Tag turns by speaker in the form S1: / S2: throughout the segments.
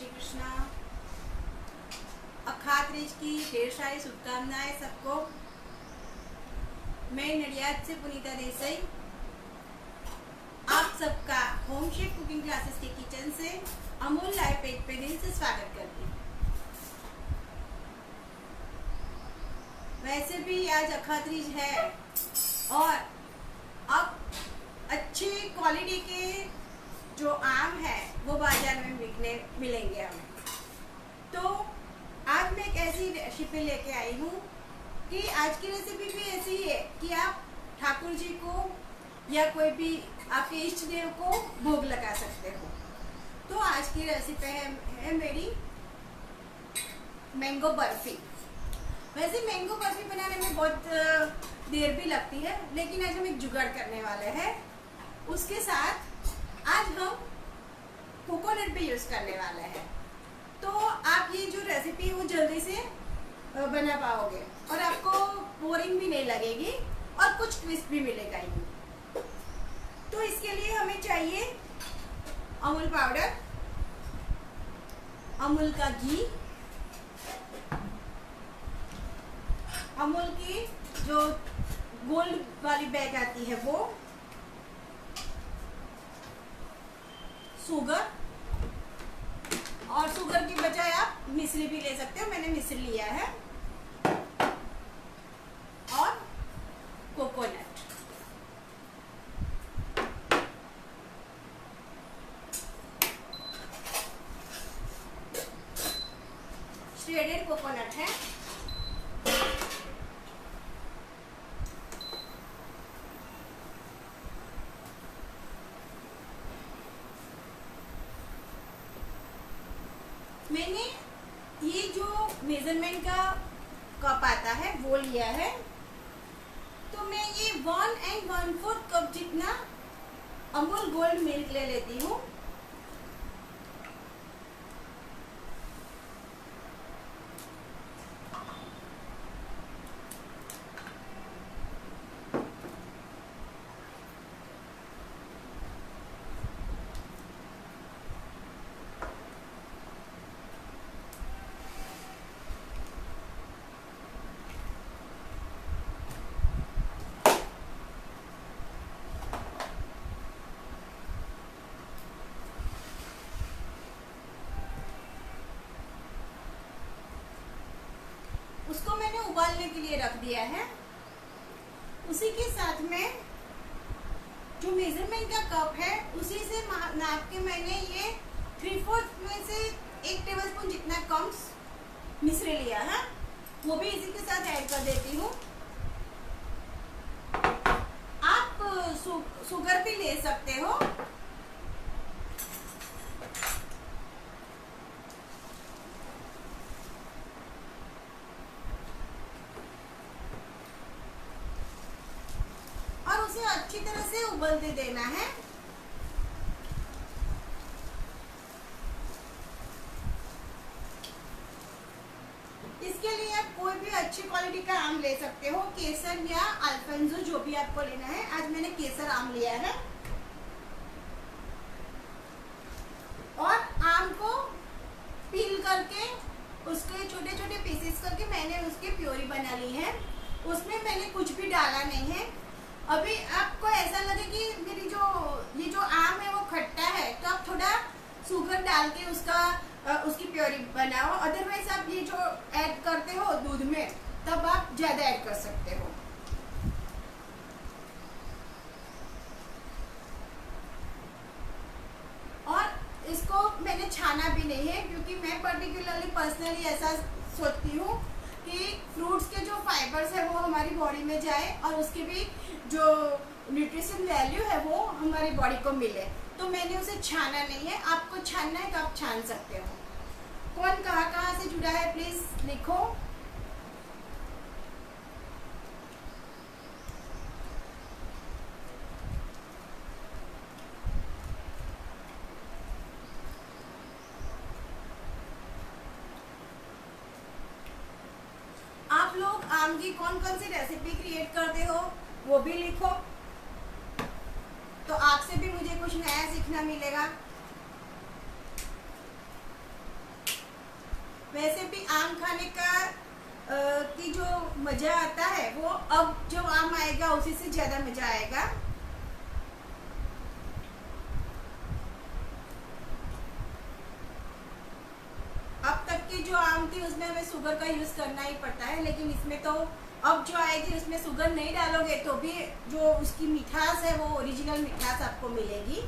S1: श्री कृष्णा। अखात तीज की ढेर सारी शुभकामनाएं सबको। मैं नडियाद से पुनीता देसाई आप सबका होम शेफ कुकिंग क्लासेस के किचन से अमूल लाइव पेज पे दिल से स्वागत करती हूँ। वैसे भी आज अखात तीज है और अब अच्छी क्वालिटी के जो आम है वो बाजार में बिकने मिलेंगे हमें। तो आज मैं एक ऐसी रेसिपी लेके आई हूँ कि आज की रेसिपी भी ऐसी है कि आप ठाकुर जी को या कोई भी आपके इष्ट देव को भोग लगा सकते हो। तो आज की रेसिपी है मेरी मैंगो बर्फी। वैसे मैंगो बर्फी बनाने में बहुत देर भी लगती है, लेकिन आज हम एक जुगाड़ करने वाले हैं। उसके साथ आज हम कोकोनट भी यूज करने वाले हैं, तो आप ये जो रेसिपी है वो जल्दी से बना पाओगे और आपको बोरिंग भी नहीं लगेगी और कुछ ट्विस्ट भी मिलेगा ही। तो इसके लिए हमें चाहिए अमूल पाउडर, अमूल का घी, अमूल की जो गोल्ड वाली बैग आती है वो, शुगर, और शुगर की बजाय आप मिश्री भी ले सकते हो। मैंने मिश्री लिया है, और कोकोनट। श्रेडेड कोकोनट है। मैंने ये जो मेजरमेंट का कप आता है वो लिया है, तो मैं ये 1 1/4 कप जितना अमूल गोल्ड मिल्क ले लेती हूँ। उसको मैंने उबालने के लिए रख दिया है। उसी के साथ में जो मेजरमेंट का कप है उसी से नाप के मैंने ये 3/4 में से 1 टेबलस्पून जितना कम मिश्री लिया है, वो भी इसी के साथ ऐड कर देती हूँ। आप शुगर भी ले सकते हो। उसे अच्छी तरह से उबलते देना है। इसके लिए आप कोई भी अच्छी क्वालिटी का आम ले सकते हो, केसर या अल्फांसो, जो भी आपको लेना है। आज मैंने केसर आम लिया है। और आम को पील करके उसके छोटे छोटे पीसेस करके मैंने उसकी प्योरी बना ली है। उसमें मैंने कुछ भी डाला नहीं है। अभी आपको ऐसा लगे कि मेरी ये जो आम है वो खट्टा है, तो आप थोड़ा शुगर डाल के उसकी प्योरी बनाओ। अदरवाइज आप ये जो ऐड करते हो दूध में, तब आप ज्यादा ऐड कर सकते हो। और इसको मैंने छाना भी नहीं है, क्योंकि मैं पर्टिकुलरली पर्सनली ऐसा सोचती हूँ कि फ्रूट्स के जो फाइबर्स है वो हमारी बॉडी में जाए और उसकी भी जो न्यूट्रिशन वैल्यू है वो हमारी बॉडी को मिले। तो मैंने उसे छाना नहीं है। आपको छानना है तो आप छान सकते हो। कौन कहाँ से जुड़ा है प्लीज लिखो। आप लोग आम की कौन सी रेसिपी क्रिएट करते हो वो भी लिखो, तो आपसे भी मुझे कुछ नया सीखना मिलेगा। वैसे भी आम खाने का की जो मज़ा आता है वो अब जो आम आएगा उसी से ज़्यादा मज़ा आएगा। अब तक की जो आम थी उसमें हमें शुगर का यूज़ करना ही पड़ता है, लेकिन इसमें तो अब जो आएगी उसमें शुगर नहीं डालोगे तो भी जो उसकी मिठास है वो ओरिजिनल मिठास आपको मिलेगी।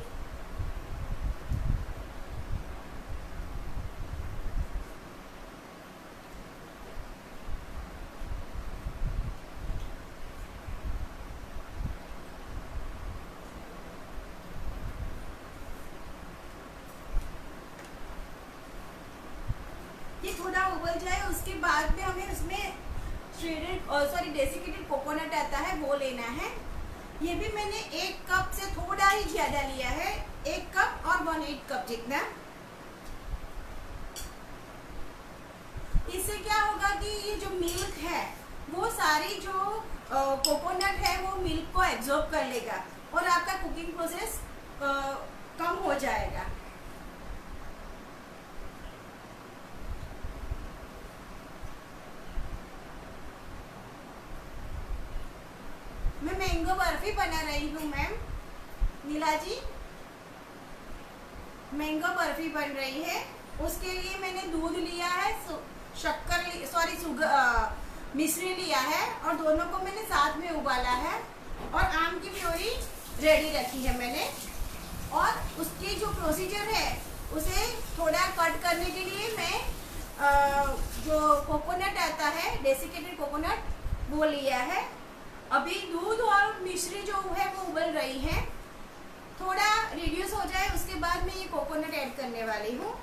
S1: ये थोड़ा उबल जाए उसके बाद में हमें उसमें डेसिकेटेड कोकोनट आता है वो लेना है। ये भी मैंने 1 कप से थोड़ा ही ज्यादा लिया है, 1 कप और 1/8 कप जितना। इससे क्या होगा कि ये जो मिल्क है वो सारी जो कोकोनट है वो मिल्क को एब्जॉर्ब कर लेगा और आपका कुकिंग प्रोसेस कम हो जाएगा। मैं मैंगो बर्फी बना रही हूँ मैम नीला जी, मैंगो बर्फी बन रही है। उसके लिए मैंने दूध लिया है, मिश्री लिया है और दोनों को मैंने साथ में उबाला है और आम की प्योरी रेडी रखी है मैंने। और उसकी जो प्रोसीजर है उसे थोड़ा कट करने के लिए मैं जो कोकोनट आता है डेसिकेटेड कोकोनट वो लिया है। अभी दूध और मिश्री जो है वो उबल रही है, थोड़ा रिड्यूस हो जाए उसके बाद मैं ये कोकोनट ऐड करने वाली हूँ।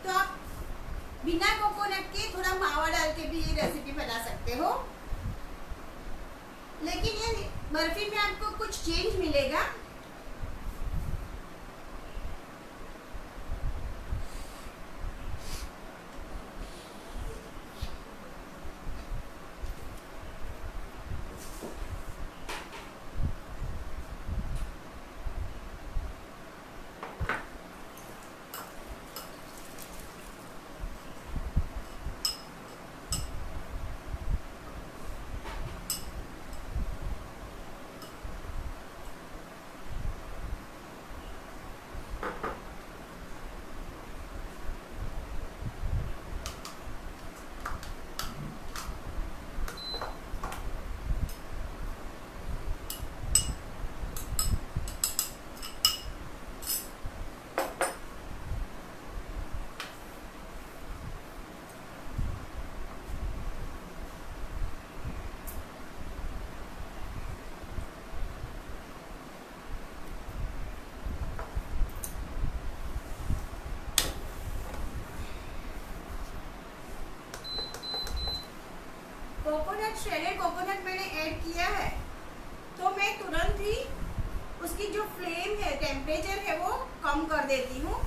S1: तो आप बिना कोकोनट के थोड़ा मावा डाल के भी ये रेसिपी बना सकते हो, लेकिन ये बर्फी में आपको कुछ चेंज मिलेगा। श्रेडेड कोकोनट मैंने ऐड किया है तो मैं तुरंत ही उसकी जो फ्लेम है, टेम्परेचर है वो कम कर देती हूँ।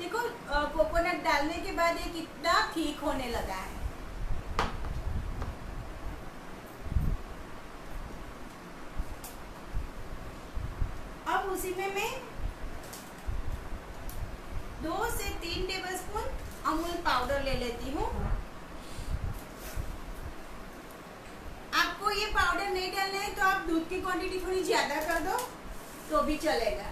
S1: देखो कोकोनट डालने के बाद ये कितना ठीक होने लगा है। अब उसी में मैं 2 से 3 टेबलस्पून अमूल पाउडर ले लेती हूँ। आपको ये पाउडर नहीं डालना है तो आप दूध की क्वांटिटी थोड़ी ज्यादा कर दो तो भी चलेगा।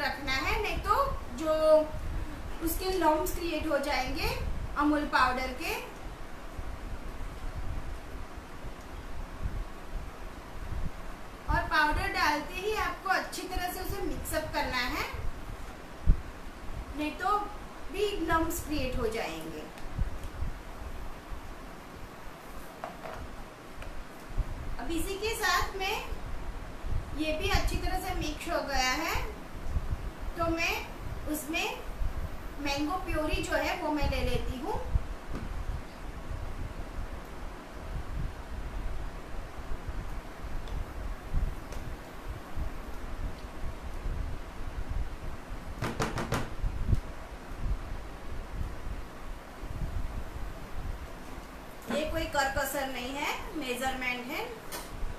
S1: रखना है, नहीं तो जो उसके लम्प्स क्रिएट हो जाएंगे अमूल पाउडर के। और पाउडर डालते ही आपको अच्छी तरह से उसे मिक्सअप करना है, नहीं तो भी लम्प्स क्रिएट हो जाएंगे। अब इसी के साथ में ये भी अच्छी तरह से मिक्स हो गया है, तो मैं उसमें मैंगो प्योरी जो है वो मैं ले लेती हूँ। ये कोई करकसर नहीं है, मेजरमेंट है।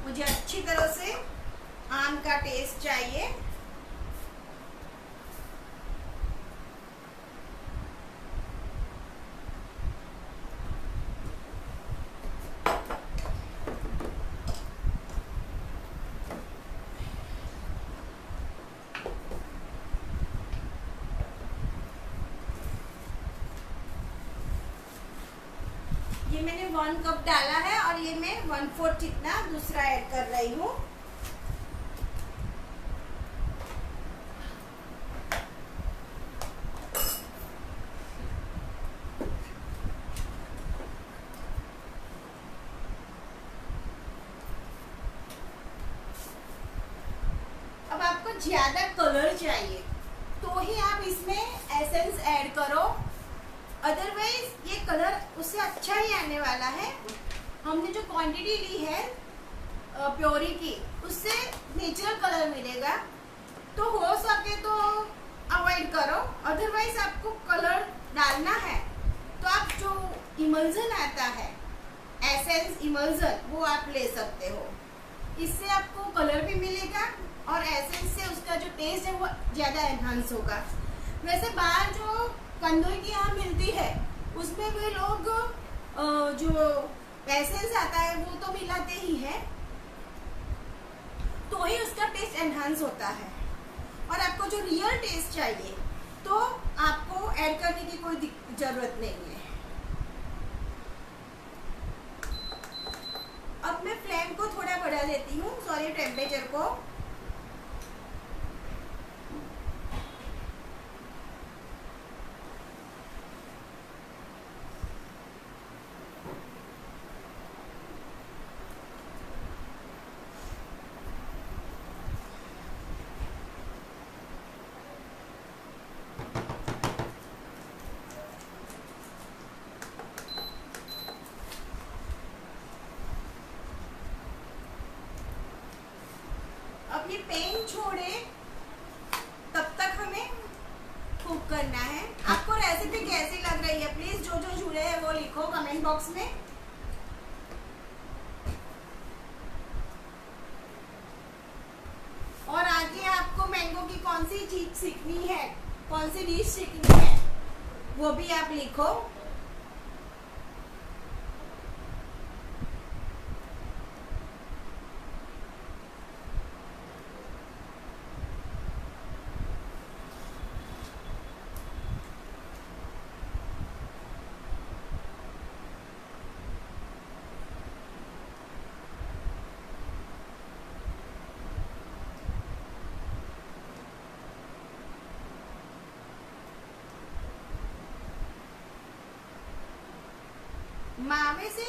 S1: मुझे अच्छी तरह से आम का टेस्ट चाहिए। ये मैंने 1 कप डाला है और ये मैं 1/4 इतना दूसरा ऐड कर रही हूँ। अब आपको ज्यादा कलर चाहिए तो ही आप इसमें एसेंस ऐड करो, अदरवाइज ये कलर उससे अच्छा ही आने वाला है। हमने जो क्वांटिटी ली है प्योरी की, उससे नेचुरल कलर मिलेगा, तो हो सके तो अवॉइड करो। अदरवाइज आपको कलर डालना है तो आप जो इमल्जन आता है, एसेंस इमल्जन, वो आप ले सकते हो। इससे आपको कलर भी मिलेगा और एसेंस से उसका जो टेस्ट है वो ज़्यादा एनहांस होगा। वैसे बाहर जो कंदोई की यहाँ मिलती है उसमें भी लोग जो एसेंस आता है वो तो मिलाते ही है, तो ही उसका टेस्ट एनहांस होता है। और आपको जो रियल टेस्ट चाहिए तो आपको ऐड करने की कोई जरूरत नहीं है। अब मैं फ्लेम को थोड़ा बढ़ा देती हूँ, सॉरी टेम्परेचर को। अब ये पेन छोड़े तब तक हमें कुक करना है। आपको रेसिपी कैसी लग रही है प्लीज जो जो जुड़े हैं वो लिखो कमेंट बॉक्स में। और आगे आपको मैंगो की कौन सी चीज सीखनी है, कौन सी डिश सीखनी है, वो भी आप लिखो। मावे से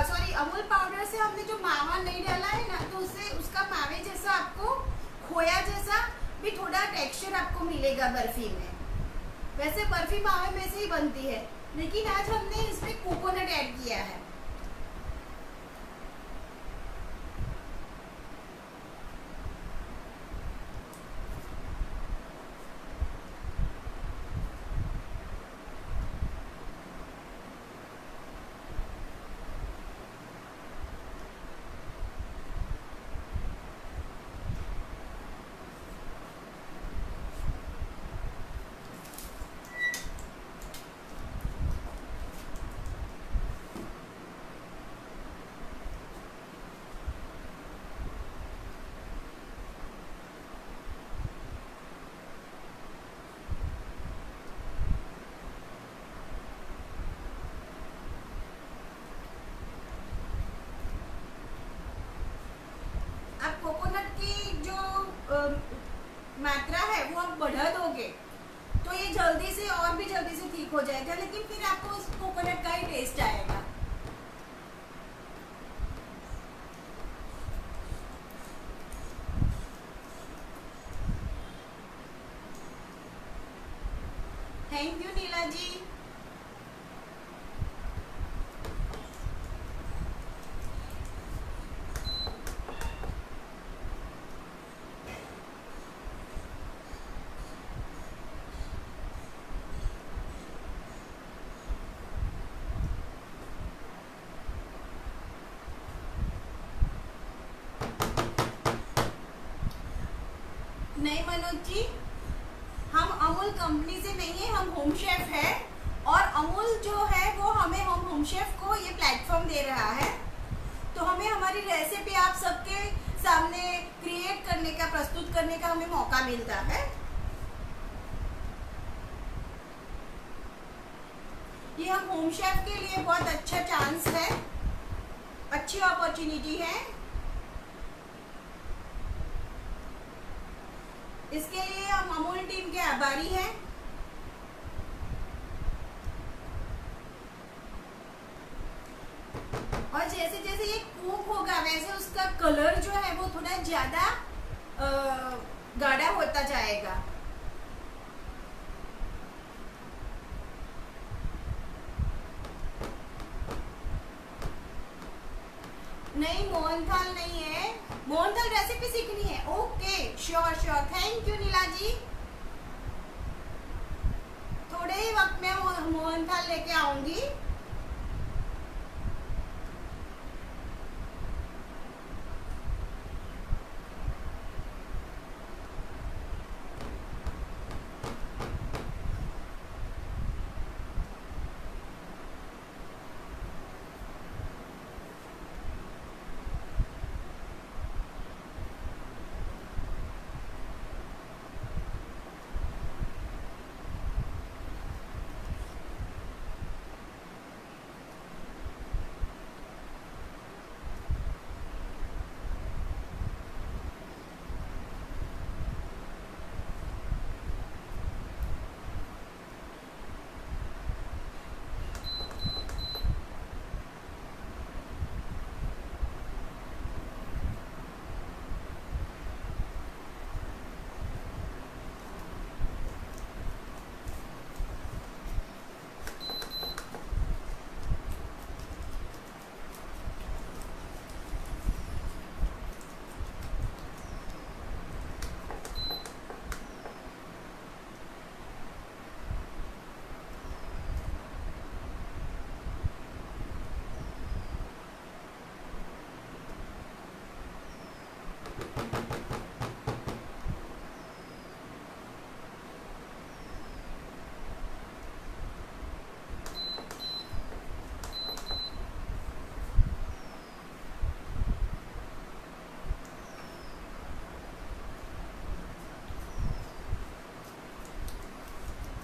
S1: सॉरी अमूल पाउडर से हमने जो मावा नहीं डाला है ना, तो उससे उसका मावे जैसा आपको खोया जैसा भी थोड़ा टेक्सचर आपको मिलेगा बर्फी में। वैसे बर्फी मावे में से ही बनती है, लेकिन आज हमने इसमें कोकोनट ऐड किया है। मात्रा है वो आप बढ़ा दोगे तो ये जल्दी से और भी जल्दी से ठीक हो जाएगा, लेकिन फिर आपको उस कोकोनट का ही टेस्ट आएगा। थैंक यू नीला जी। नहीं मनोज जी, हम अमूल कंपनी से नहीं है, हम होम शेफ है और अमूल जो है वो हमें हम होम शेफ को ये प्लेटफॉर्म दे रहा है, तो हमें हमारी रेसिपी आप सबके सामने क्रिएट करने का, प्रस्तुत करने का हमें मौका मिलता है। ये हम होम शेफ के लिए बहुत अच्छा चांस है, अच्छी अपॉर्चुनिटी है। इसके लिए हम अमूल टीम के आभारी हैं। और जैसे जैसे ये कुक होगा वैसे उसका कलर जो है वो थोड़ा ज्यादा गाढ़ा होता जाएगा। नहीं मोहनथाल नहीं है, मोहनथाल रेसिपी सीखनी है। Okay sure sure, thank you Neela ji. थोड़े ही वक्त में मोहनथाल लेके आऊंगी।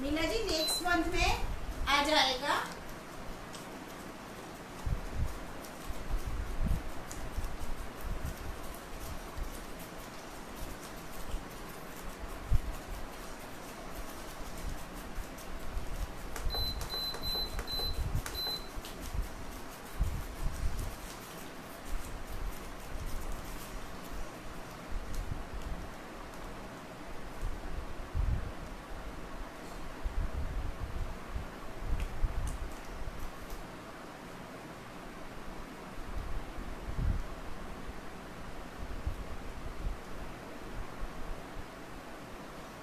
S1: नीला जी नेक्स्ट मंथ में आ जाएगा।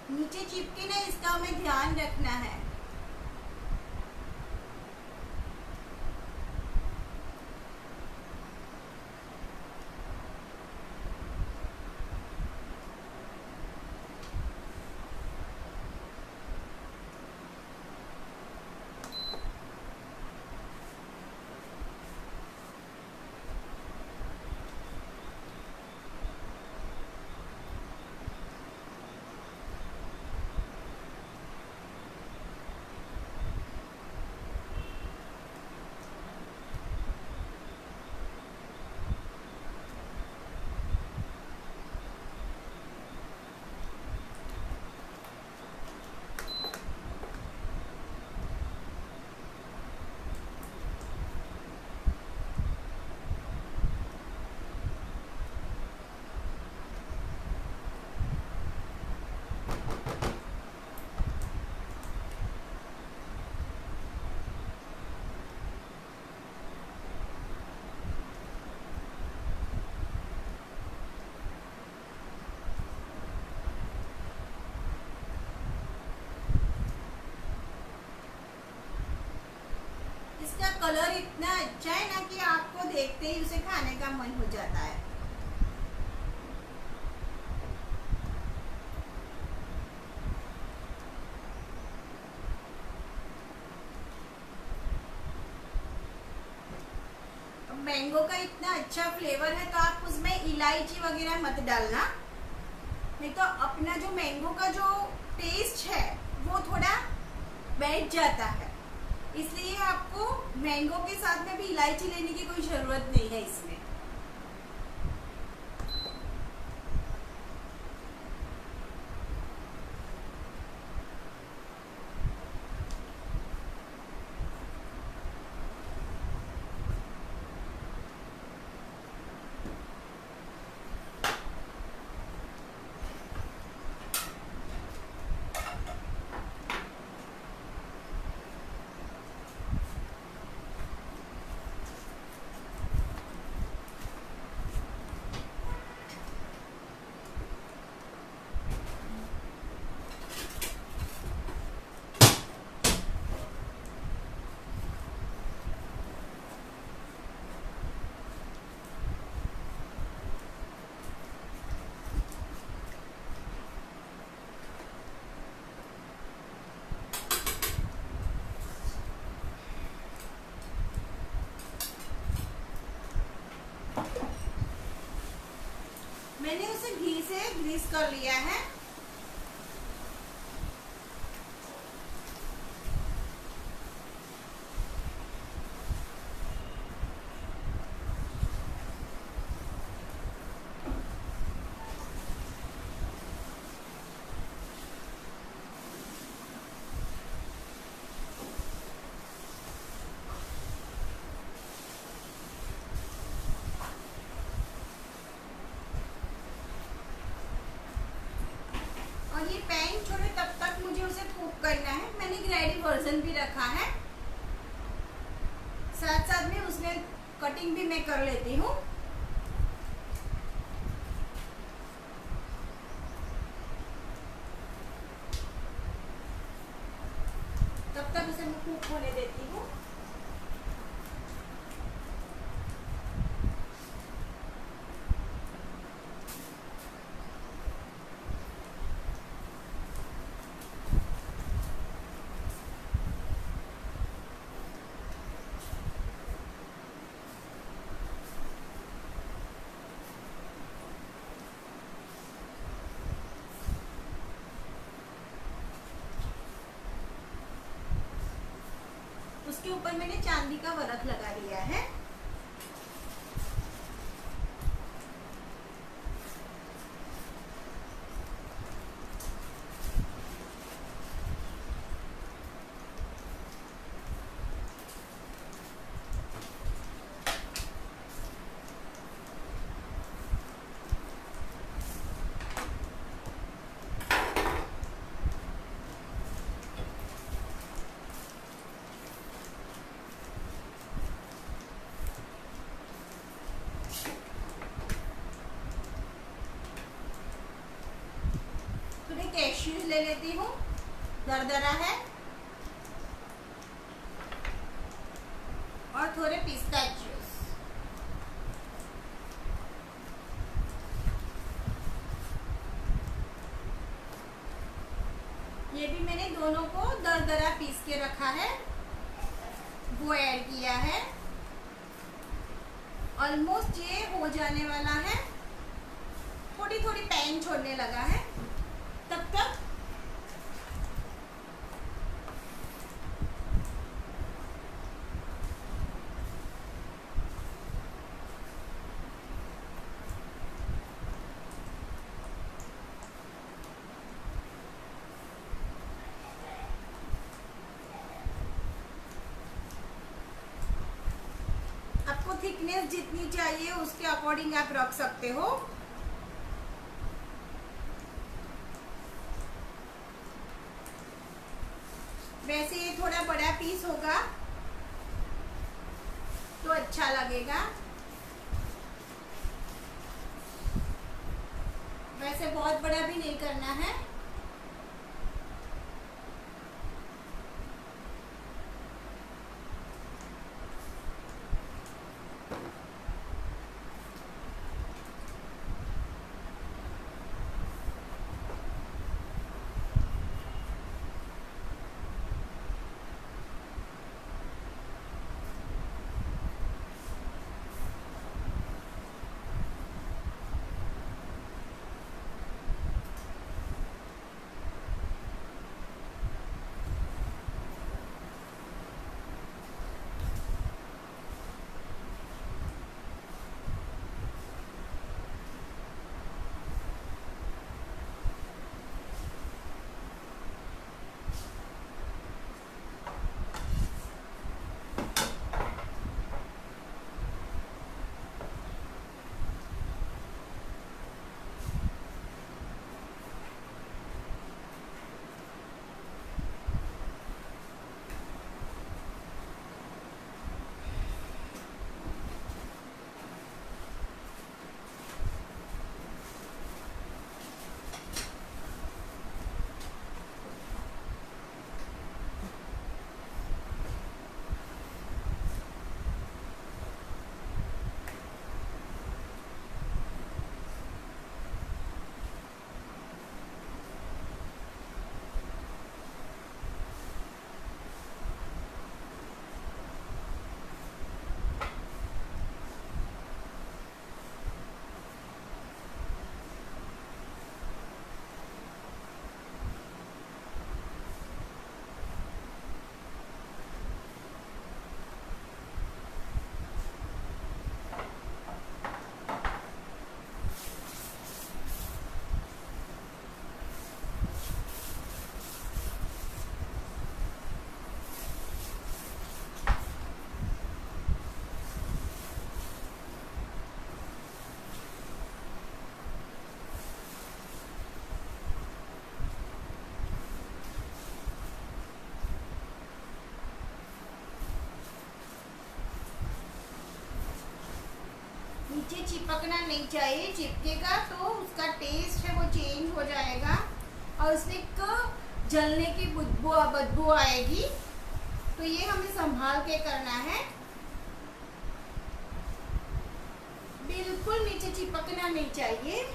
S1: नीचे चिपके ना, इसका हमें ध्यान रखना है। इसका कलर इतना अच्छा है ना कि आपको देखते ही उसे खाने का मन हो जाता है। मैंगो का इतना अच्छा फ्लेवर है तो आप उसमें इलायची वगैरह मत डालना, नहीं तो अपना जो मैंगो का जो टेस्ट है वो थोड़ा बैठ जाता है। इसलिए आपको मैंगो के साथ में भी इलायची लेने की कोई जरूरत नहीं है इसमें। मैंने उसे घी से ग्रीस कर लिया है। और ये पैन छोड़े तब तक मुझे उसे कुक करना है। मैंने ग्रेडी वर्जन भी रखा है, साथ साथ में उसमें कटिंग भी मैं कर लेती हूँ। तब तक उसे मैं कुक होने देती हूँ। उसके ऊपर मैंने चांदी का वर्क लगा दिया है। कैश्यूज ले लेती हूँ, दरदरा है, और थोड़े पिस्ताचियोस। ये भी मैंने दोनों को दरदरा पीस के रखा है, वो ऐड किया है। ऑलमोस्ट ये हो जाने वाला है, थोड़ी थोड़ी पैन छोड़ने लगा है। तब तक आपको थिकनेस जितनी चाहिए उसके अकॉर्डिंग आप रख सकते हो। वैसे ये थोड़ा बड़ा पीस होगा तो अच्छा लगेगा, वैसे बहुत बड़ा भी नहीं करना है। नीचे चिपकना नहीं चाहिए, चिपकेगा तो उसका टेस्ट है वो चेंज हो जाएगा और उसमें एक जलने की बदबू आएगी। तो ये हमें संभाल के करना है, बिल्कुल नीचे चिपकना नहीं चाहिए।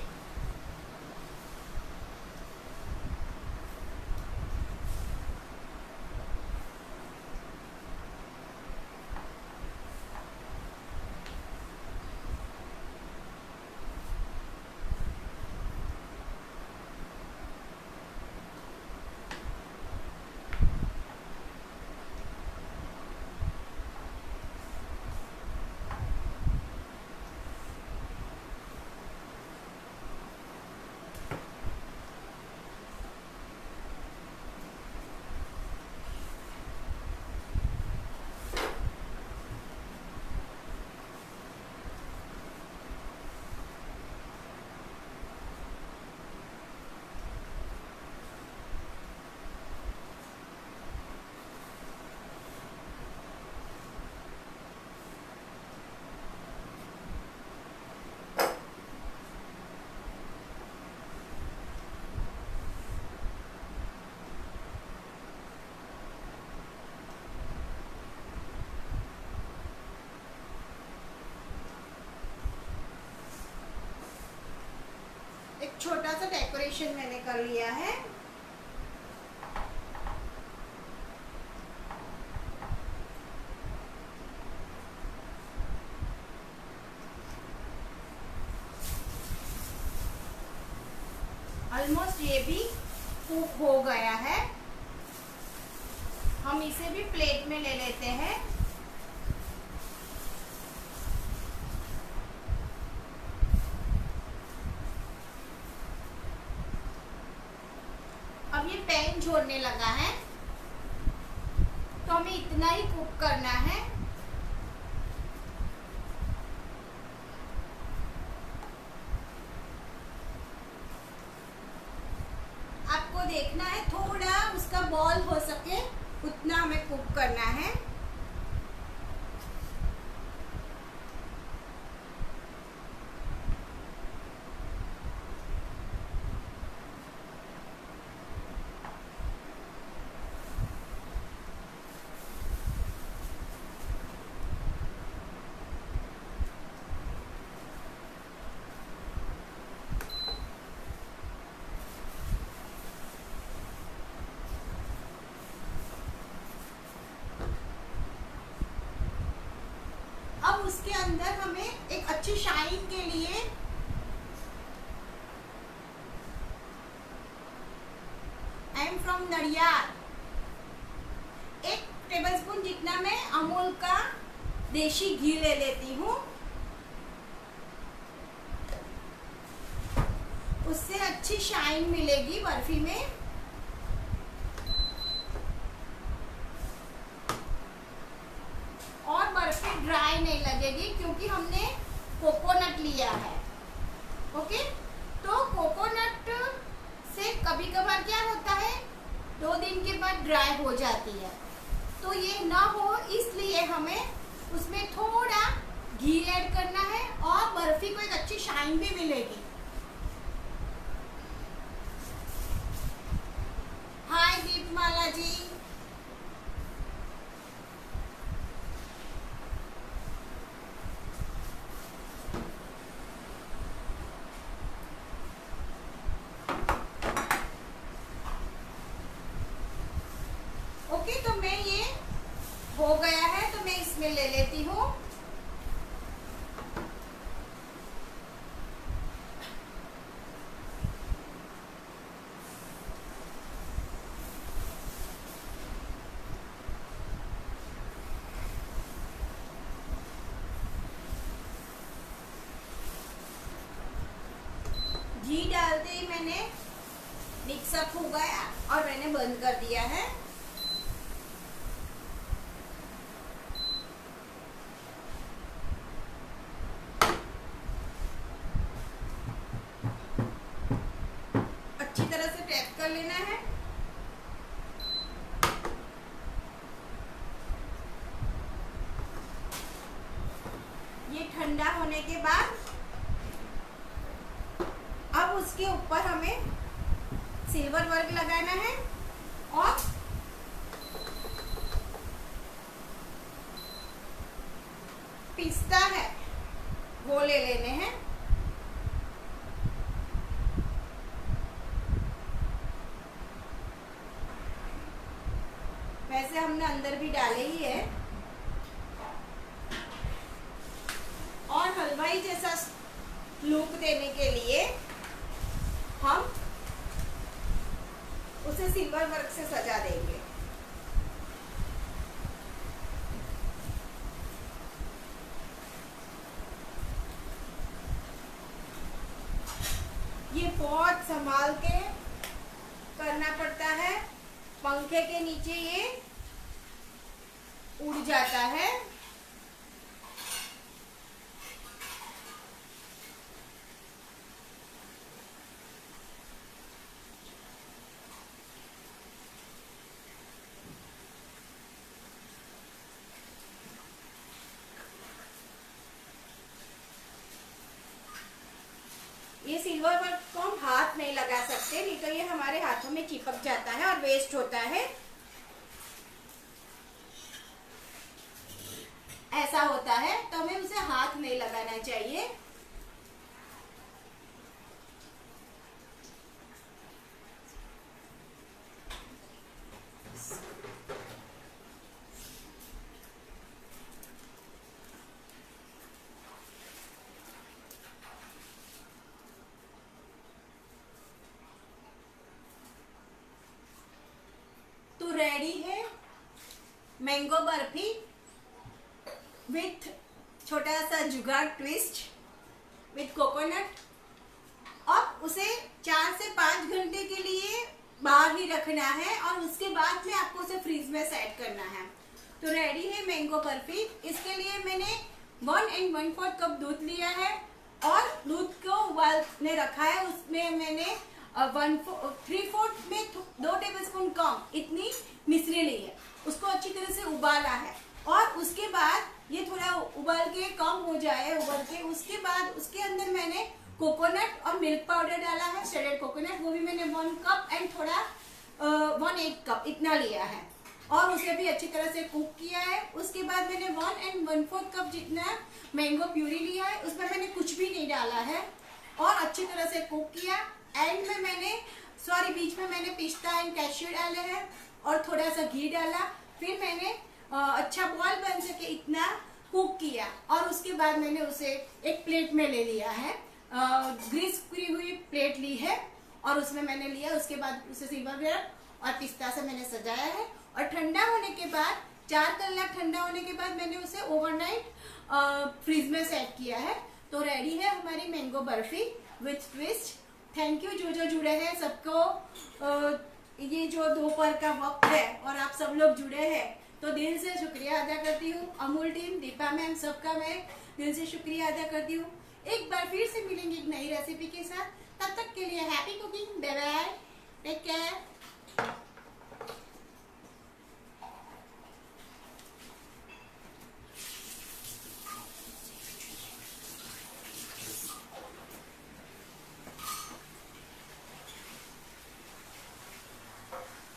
S1: एक छोटा सा डेकोरेशन मैंने कर लिया है। ऑलमोस्ट ये भी कुक हो गया है। हम इसे भी प्लेट में ले लेते हैं। अब ये पैन छोड़ने लगा है तो हमें इतना ही कुक करना है। आपको देखना है थोड़ा उसका बॉल हो सके उतना हमें कुक करना है। अब उसके अंदर हमें एक अच्छी शाइन के लिए I am from Nadiad 1 tablespoon जितना मैं अमूल का देशी घी ले लेती हूँ। उससे अच्छी शाइन मिलेगी बर्फी में। और बर्फी ड्राई नहीं लगेगी क्योंकि हमने कोकोनट लिया है। ओके, तो कोकोनट से कभी कभार क्या होता है 2 दिन के बाद ड्राई हो जाती है, तो ये ना हो इसलिए हमें उसमें थोड़ा घी ऐड करना है और बर्फी को एक अच्छी शाइन भी मिलेगी। हाय दीपमाला जी, ओके। तो मैं ये हो गया है तो मैं इसमें ले लेती हूँ। घी डालते ही मैंने मिक्सअप हो गया और मैंने बंद कर दिया है। अच्छी तरह से टैप कर लेना है। ये ठंडा होने के बाद उसके ऊपर हमें सिल्वर वर्क लगाना है और पिस्ता है वो ले लेने हैं। वैसे हमने अंदर भी डाले ही है और हलवाई जैसा लुक देने के लिए हम उसे सिल्वर वर्क से सजा देंगे। ये बहुत संभाल के करना पड़ता है, पंखे के नीचे ये उड़ जाता है। ये सिल्वर वर्क को हम हाथ नहीं लगा सकते, नहीं तो ये हमारे हाथों में चिपक जाता है और वेस्ट होता है। ऐसा होता है तो हमें उसे हाथ नहीं लगाना चाहिए। तो रेडी है मैंगो बर्फी विथ छोटा सा जुगाड़ ट्विस्ट विथ कोकोनट। अब उसे 4 से 5 घंटे के लिए बाहर ही रखना है और उसके बाद में आपको उसे फ्रीज में सेट करना है। तो रेडी है मैंगो बर्फी। इसके लिए मैंने 1 1/4 कप दूध लिया है और दूध को उबालने रखा है। उसमें मैंने 3/4 में 2 टेबलस्पून कम इतनी मिश्री ली है, उसको अच्छी तरह से उबाला है और उसके बाद ये थोड़ा उबाल के कम हो जाए उबल के, उसके बाद उसके अंदर मैंने कोकोनट और मिल्क पाउडर डाला है, श्रेडेड कोकोनट, वो भी मैंने 1 कप एंड थोड़ा 1/8 कप इतना लिया है और उसे भी अच्छी तरह से कुक किया है। उसके बाद मैंने 1 1/4 कप जितना मैंगो प्यूरी लिया है, उसमें मैंने कुछ भी नहीं डाला है और अच्छी तरह से कुक किया। एंड में मैंने बीच में मैंने पिस्ता एंड कैश्यू डाले हैं और थोड़ा सा घी डाला। फिर मैंने अच्छा बॉल बन सके इतना कुक किया और उसके बाद मैंने उसे एक प्लेट में ले लिया है, ग्रीस करी हुई प्लेट ली है और उसमें मैंने लिया। उसके बाद उसे सिल्वरवेयर और पिस्ता से मैंने सजाया है और ठंडा होने के बाद 4 कलाक ठंडा होने के बाद मैंने उसे ओवरनाइट फ्रीज में सेट किया है। तो रेडी है हमारी mango barfi with twist. Thank you जो जुड़े हैं सबको। ये जो दोपहर का वक्त है और आप सब लोग जुड़े हैं तो दिल से शुक्रिया अदा करती हूँ। अमूल टीम, दीपा मैम, सबका मैं दिल से शुक्रिया अदा करती हूँ। एक बार फिर से मिलेंगे एक नई रेसिपी के साथ। तब तक के लिए happy cooking, bye bye, take care.